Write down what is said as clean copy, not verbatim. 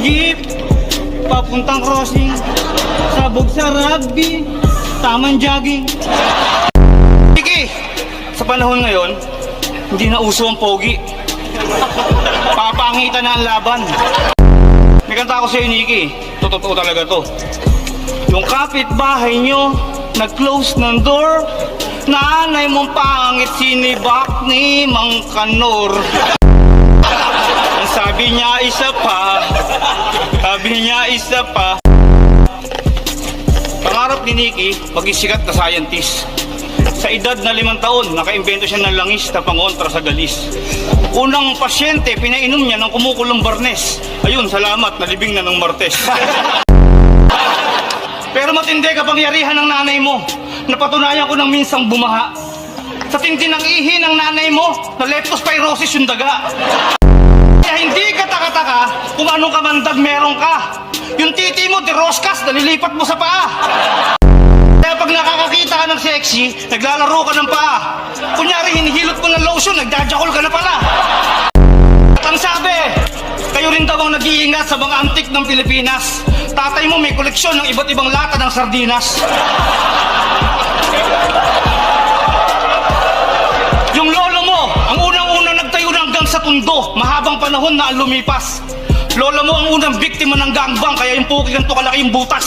jeep, papuntang crossing, sabog sa rugby, tamang jogging. Sige, sa panahon ngayon, hindi na uso ang pogi. Papangitan na ang laban. May kanta ako sa'yo, Nikki. Totoo talaga to. Yung kapitbahay nyo, nag-close ng door, nanay mong pangit sinibak ni Mang Kanor. Ang sabi niya isa pa, pangarap ni Nikki, maging sikat na scientist. Sa edad na 5 taon, nakaimbento siya ng langis na pangontra sa galis. Unang pasyente, pinainom niya ng kumukulong barnes. Ayun, salamat, nalibing na ng Martes. Pero matindi kapangyarihan ng nanay mo. Napatunayan ko ng minsang bumaha. Sa tindi ng ihi ng nanay mo, na leptospirosis yung daga. Kaya hindi ka taka-taka kung anong kamandag meron ka. Yung titi mo, diroskas, nalilipat mo sa paa. Kaya pag nakakakita ka ng sexy, naglalaro ka ng paa. Kunyari, hinihilot mo ng lotion, nagjajakol ka na pala. At ang sabi, kayo rin daw ang nag-iingat sa mga antik ng Pilipinas. Tatay mo may koleksyon ng iba't ibang lata ng sardinas. Yung lolo mo, ang unang-unang nagtayo ng gang sa Tondo, mahabang panahon na ang lumipas. Lola mo ang unang biktima ng gangbang, kaya yung puki ganito kalaki yung butas.